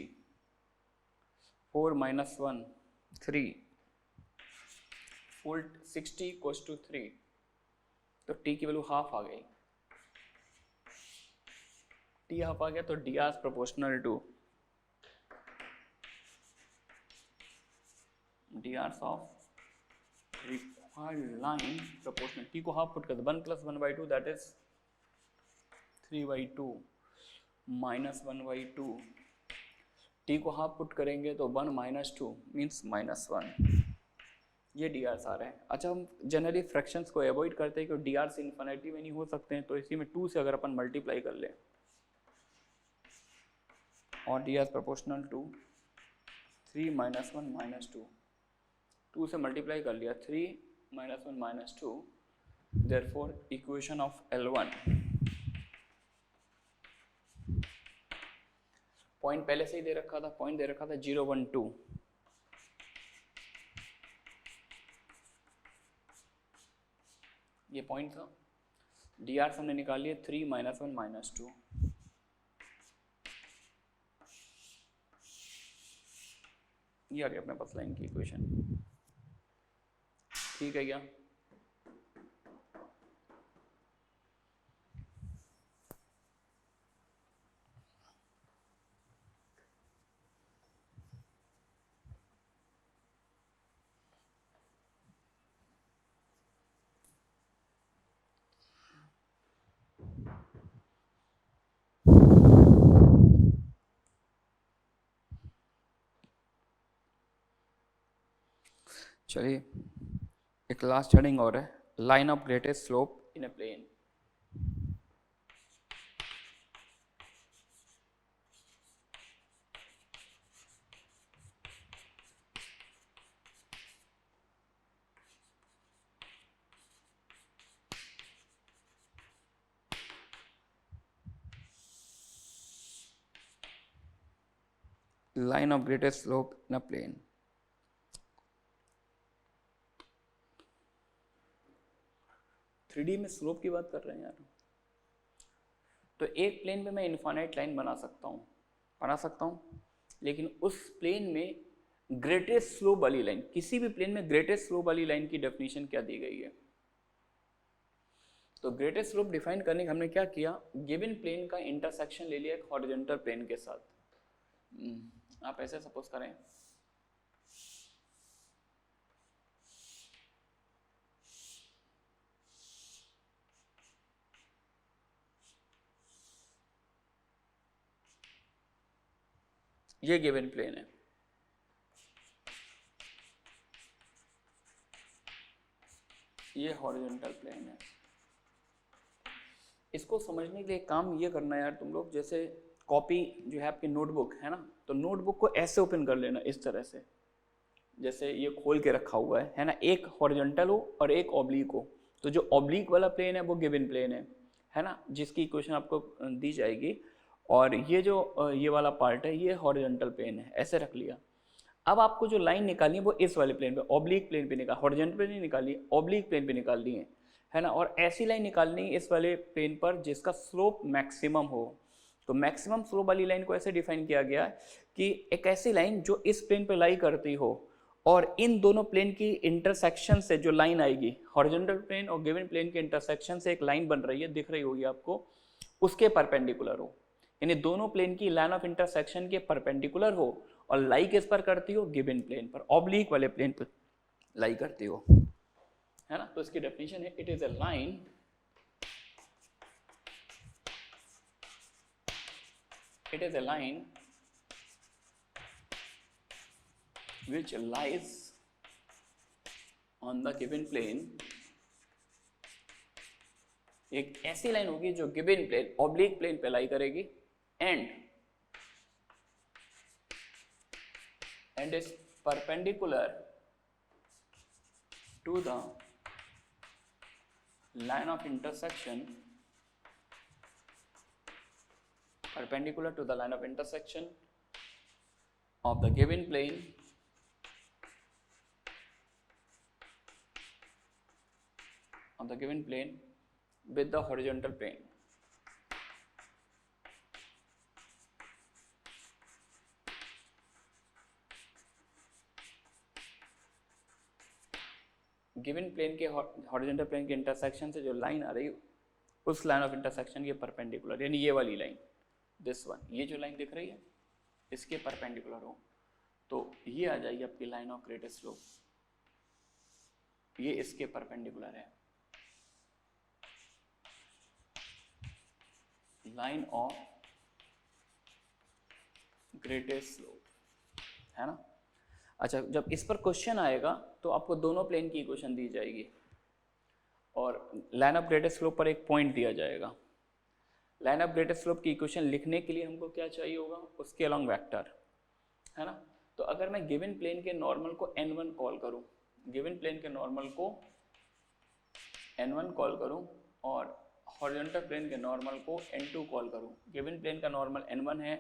4 minus 1 3, 6t equals to 3, तो t की वैल्यू हाफ आ गई, t हाफ आ गया तो drs proportional to drs of line proportional, t को हाफ पुट कर दो, 1 + 1/2 दैट इज 3/2 -1/2, t को हाफ पुट करेंगे तो 1 - 2 मीन्स -1, ये डी आर आ रहे हैं। अच्छा, हम जनरली फ्रैक्शंस को अवॉइड करते हैं क्योंकि डी आर से इन्फिनिटी में नहीं हो सकते हैं, तो इसी में 2 से अगर अपन मल्टीप्लाई कर लें और डी आर प्रोपोर्शनल टू 3 - 1 - 2, 2 से मल्टीप्लाई कर लिया 3 - 1 - 2, therefore equation of L1 point पहले से ही दे रखा था, पॉइंट दे रखा था 0, 1, 2, ये पॉइंट था। डी आर हमने निकाल लिया 3 - 1 - 2, ये आ गया अपने पास लाइन की इक्वेशन। ठीक है क्या? चलिए एक लास्ट हेडिंग और है, line of greatest slope in a plane. Line of greatest slope in a plane. Three D में स्लोप की बात कर रहे हैं यार, तो एक प्लेन पे मैं इनफाइनाइट लाइन बना सकता हूँ, लेकिन उस प्लेन में ग्रेटेस्ट स्लोप वाली लाइन, किसी भी प्लेन में ग्रेटेस्ट स्लोप वाली लाइन की डेफिनेशन क्या दी गई है? तो ग्रेटेस्ट स्लोप डिफाइन करने का हमने क्या किया, गिवन प्लेन का इंटरसेक्शन ले लिया एक हॉरिजॉन्टल प्लेन के साथ। आप ऐसे सपोज करें ये गिवन प्लेन है, ये हॉरिजॉन्टल प्लेन है। इसको समझने के लिए काम ये करना है यार तुम लोग, जैसे कॉपी जो है आपकी नोटबुक है ना, तो नोटबुक को ऐसे ओपन कर लेना इस तरह से, जैसे ये खोल के रखा हुआ है ना, एक हॉरिजॉन्टल हो और एक ऑब्लिक हो। तो जो ऑब्लिक वाला प्लेन है वो गिवन प्लेन है ना, जिसकी इक्वेशन आपको दी जाएगी, और ये जो ये वाला पार्ट है ये हॉरिजॉन्टल प्लेन है, ऐसे रख लिया। अब आपको जो लाइन निकालनी है वो इस वाले प्लेन पे, ऑब्लिक प्लेन पे निकाल, हॉरिजॉन्टल पे नहीं निकाली, ऑब्लिक प्लेन पे निकालनी है ना, और ऐसी लाइन निकालनी है इस वाले प्लेन पर जिसका स्लोप मैक्सिमम हो। तो मैक्सिमम स्लोप वाली लाइन को ऐसे डिफाइन किया गया कि एक ऐसी लाइन जो इस प्लेन पे लाई करती हो और इन दोनों प्लेन की इंटरसेक्शन से जो लाइन आएगी, हॉरिजॉन्टल प्लेन और गिवन प्लेन के इंटरसेक्शन से एक लाइन बन रही है, दिख रही होगी आपको, उसके परपेंडिकुलर हो, यानी दोनों प्लेन की लाइन ऑफ इंटरसेक्शन के परपेंडिकुलर हो और लाई किस पर करती हो, गिवन प्लेन पर, ऑब्लिक वाले प्लेन पर लाई करती हो, है ना। तो इसकी डेफिनेशन है, it is a line which lies on the given plane, एक ऐसी लाइन होगी जो गिवन प्लेन ऑब्लिक प्लेन पे लाई करेगी and is perpendicular to the line of intersection, perpendicular to the line of intersection of the given plane with the horizontal plane. Given plane के horizontal plane के intersection से जो line आ रही है उस लाइन ऑफ इंटरसेक्शन के perpendicular, यानी ये वाली लाइन, दिस वन, ये जो लाइन दिख रही है इसके परपेंडिकुलर हो, तो ये आ जाएगी आपकी लाइन ऑफ ग्रेटेस्ट स्लोप, ये इसके परपेंडिकुलर है, लाइन ऑफ ग्रेटेस्ट स्लोप, है ना। अच्छा, जब इस पर क्वेश्चन आएगा तो आपको दोनों प्लेन की इक्वेशन दी जाएगी और लाइन ऑफ ग्रेटेस्ट स्लोप पर एक पॉइंट दिया जाएगा। लाइन ऑफ ग्रेटेस्ट स्लोप की इक्वेशन लिखने के लिए हमको क्या चाहिए होगा, उसके अलॉन्ग वेक्टर, है ना। तो अगर मैं गिवन प्लेन के नॉर्मल को n1 कॉल करूं, गिवन प्लेन के नॉर्मल को n1 कॉल करूं और हॉरिजॉन्टल प्लेन के नॉर्मल को n2 कॉल करूं, गिवन प्लेन का नॉर्मल n1 है,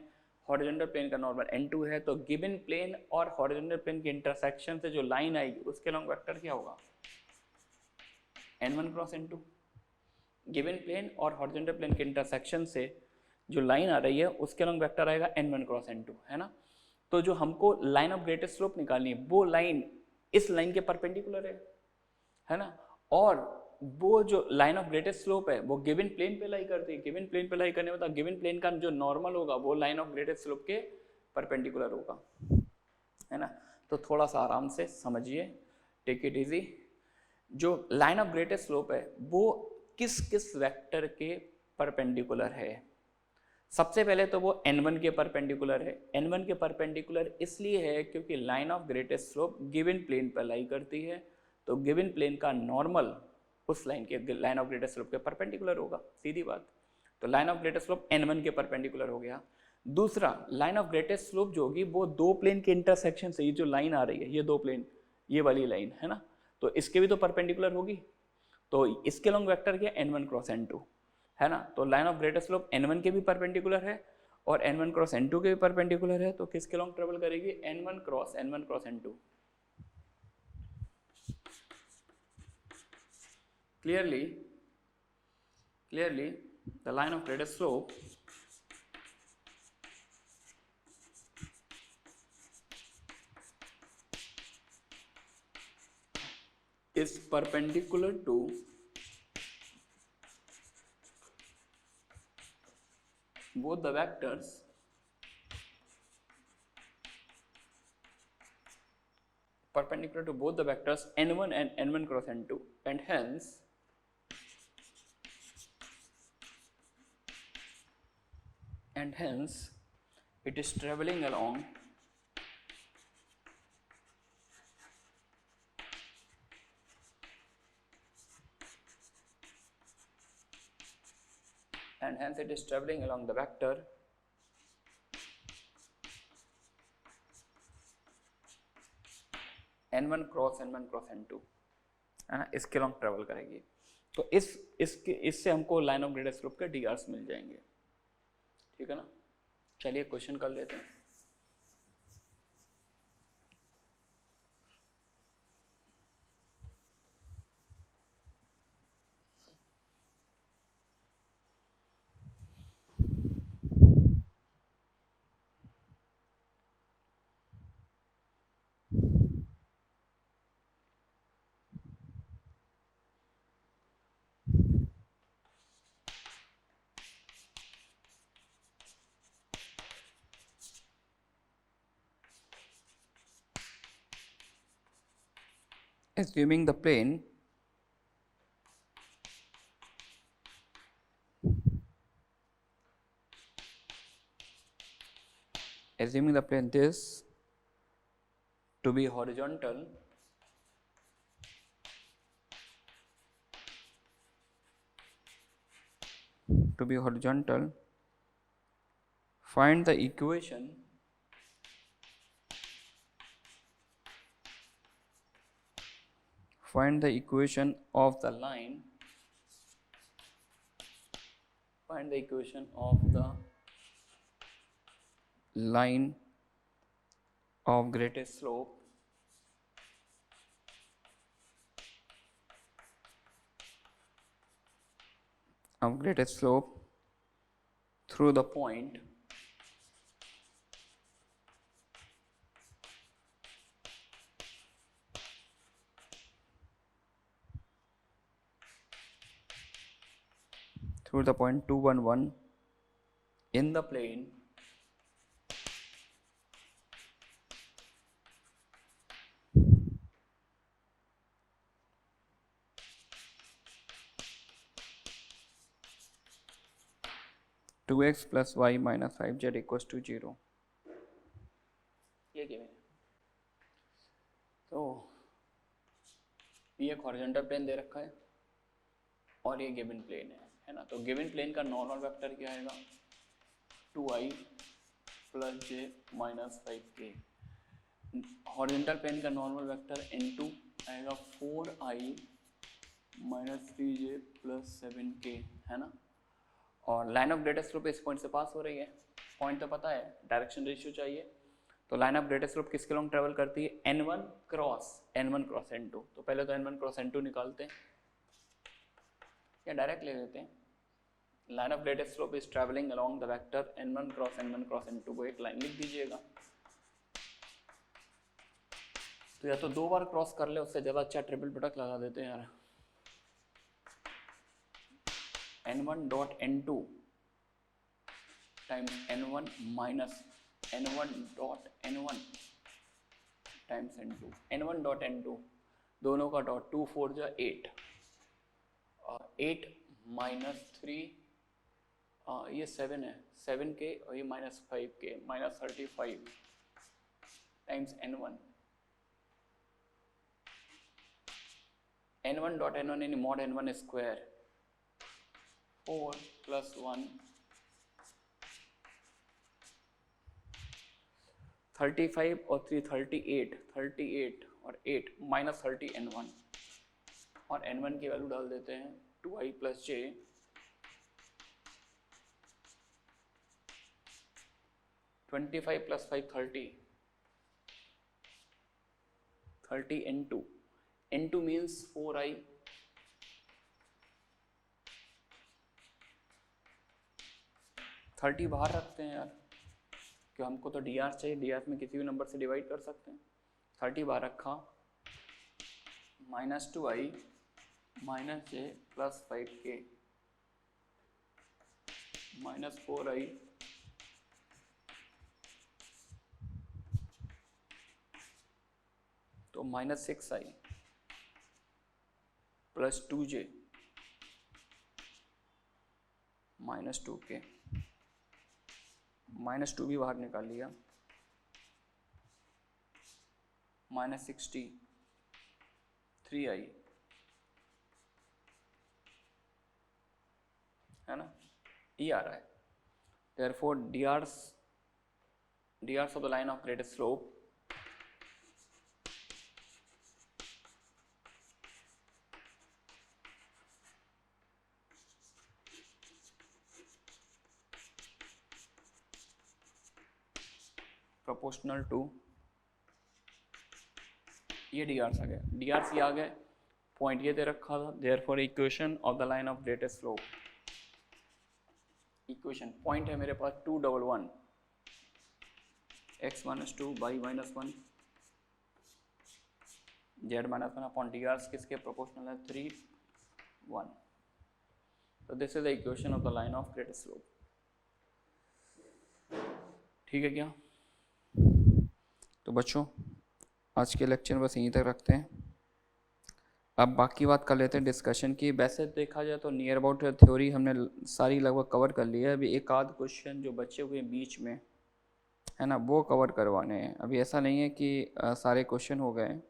हॉरिजॉन्टल प्लेन का नॉर्मल n2 है, तो गिवन प्लेन और हॉरिजॉन्टल प्लेन के इंटरसेक्शन से जो लाइन आएगी उसके अलॉन्ग वेक्टर क्या होगा, n1 cross n2। Given plane और हॉरिजॉन्टल प्लेन के इंटरसेक्शन से जो लाइन आ रही है उसके अलॉन्ग वेक्टर आएगा n1 क्रॉस n2, है ना। तो जो हमको लाइन ऑफ ग्रेटेस्ट स्लोप निकालनी है वो लाइन इस लाइन के परपेंडिकुलर है ना, और वो जो लाइन ऑफ ग्रेटेस्ट स्लोप है वो गिवन प्लेन पे लाई करती है। गिवन प्लेन पे लाई करने मतलब गिवन प्लेन का जो नॉर्मल होगा वो लाइन ऑफ ग्रेटेस्ट स्लोप के परपेंडिकुलर होगा, है ना। तो थोड़ा सा आराम से समझिए, टेक इट इजी। जो लाइन ऑफ ग्रेटेस्ट स्लोप है वो किस किस वेक्टर के परपेंडिकुलर है, सबसे पहले तो वो n1 के परपेंडिकुलर है। n1 के परपेंडिकुलर इसलिए है क्योंकि line of greatest slope given plane पर लाई करती है, तो गिवन प्लेन का नॉर्मल उस लाइन के लाइन ऑफ ग्रेटेस्ट स्लोप के परपेंडिकुलर होगा, सीधी बात। तो line of greatest slope n1 के परपेंडिकुलर हो गया। दूसरा, लाइन ऑफ ग्रेटेस्ट स्लोप जो होगी वो दो प्लेन के इंटरसेक्शन से, ये जो लाइन आ रही है ये दो प्लेन, ये वाली लाइन है ना, तो इसके भी तो परपेंडिकुलर होगी। तो इसके लॉन्ग वेक्टर क्या, n1 क्रॉस n2, है ना। तो line of greatest slope n1 के भी परपेंडिकुलर है और n1 क्रॉस n2 के भी परपेंडिकुलर है, तो किसके लॉन्ग ट्रेवल करेगी, n1 cross n2। Clearly, the line of greatest slope is perpendicular to both the vectors n1 and n1 cross n2, and hence it is traveling along the vector n1 cross n2, है ना, इसके long travel करेगी। तो इससे हमको line of greatest slope के डीआर्स मिल जाएंगे, ठीक है ना। चलिए क्वेश्चन कर लेते हैं। Assuming the plane this to be horizontal, find the equation of the line, of greatest slope through the point through the point 211 in the plane (2x + y - 5z = 0). Horizontal plane दे रखा है और ये given plane है ना। तो given plane का normal vector क्या आएगा, 2i + j - 5k। Horizontal plane का नॉर्मल वेक्टर n2 आएगा 4i - 3j + 7k, है ना। और लाइन ऑफ ग्रेटेस्ट स्लोप इस पॉइंट से पास हो रही है, पॉइंट तो पता है, डायरेक्शन रेशियो चाहिए। तो लाइन ऑफ ग्रेटेस्ट स्लोप किसके लॉन्ग ट्रेवल करती है, n1 क्रॉस n2। तो पहले तो n1 क्रॉस n2 निकालते हैं या डायरेक्ट ले लेते हैं। Line of greatest slope is travelling along the vector n1 cross n2 को एक लाइन लिख दीजिएगा। तो या तो 2 बार क्रॉस कर ले, उससे ज़्यादा अच्छा ट्रिपल प्रोडक्ट लगा देते हैं यार। n1 dot n2 times n1 minus n1 dot n1 times n2। n1 dot n2 दोनों का डॉट, 2 4 जा 8 और 8 - 3 ये 7 है, 7k और ये -5k -35 times n1। n1 dot n1 यानी मॉड n1 स्क्वायर 4 + 1 35 और 3 38 और 8 -30 n1 और n1 की वैल्यू डाल देते हैं 2i + j 25 + 5 30 n2 means 4i ,30 बाहर रखते हैं यार, क्यों हमको तो dr चाहिए, dr में किसी भी नंबर से डिवाइड कर सकते हैं। 30 बाहर रखा, -2i - j + 5k -4i तो -6i + 2j -2k -2 भी बाहर निकाल लिया, -60 3i, है ना, ये आ रहा है। Therefore drs of the line of greatest slope proportional to, ये drs आ गया, drs ये आ गए, पॉइंट ये दे रखा था। therefore equation of the line of greatest slope, equation point है मेरे पास 2 1 1 x - 2 y - 1 z - 1 upon drs किसके प्रोपोर्शनल है, 3 1। तो this is the equation of the line of greatest slope. ठीक है क्या? तो बच्चों आज के लेक्चर बस यहीं तक रखते हैं। अब बाकी बात कर लेते हैं डिस्कशन की। वैसे देखा जाए तो नियर अबाउट थ्योरी हमने सारी लगभग कवर कर ली है। अभी एक आध क्वेश्चन जो बचे हुए बीच में, है ना, वो कवर करवाने हैं। अभी ऐसा नहीं है कि सारे क्वेश्चन हो गए,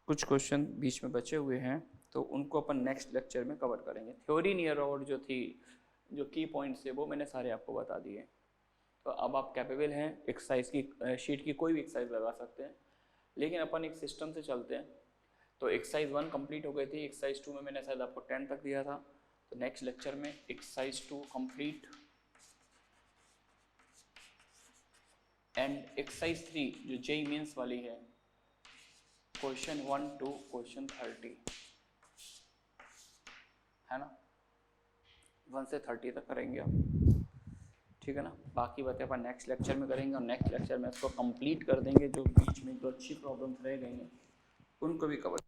कुछ क्वेश्चन बीच में बचे हुए हैं, तो उनको अपन नेक्स्ट लेक्चर में कवर करेंगे। थ्योरी नियर अबाउट जो थी, जो की पॉइंट्स थे, वो मैंने सारे आपको बता दिए। तो अब आप कैपेबल हैं एक्सरसाइज की, शीट की कोई भी एक्सरसाइज लगा सकते हैं, लेकिन अपन एक सिस्टम से चलते हैं। तो एक्सरसाइज 1 कंप्लीट हो गई थी, एक्सरसाइज 2 में मैंने शायद आपको 10 तक दिया था। तो नेक्स्ट लेक्चर में एक्सरसाइज 2 कंप्लीट एंड एक्सरसाइज 3 जो जेईई मेंस वाली है, क्वेश्चन 1 to क्वेश्चन 30, है ना, 1 से 30 तक करेंगे आप। ठीक है ना, बाकी बातें अपन नेक्स्ट लेक्चर में करेंगे और नेक्स्ट लेक्चर में इसको कंप्लीट कर देंगे। जो बीच में जो अच्छी प्रॉब्लम्स रह गई हैं उनको भी कवर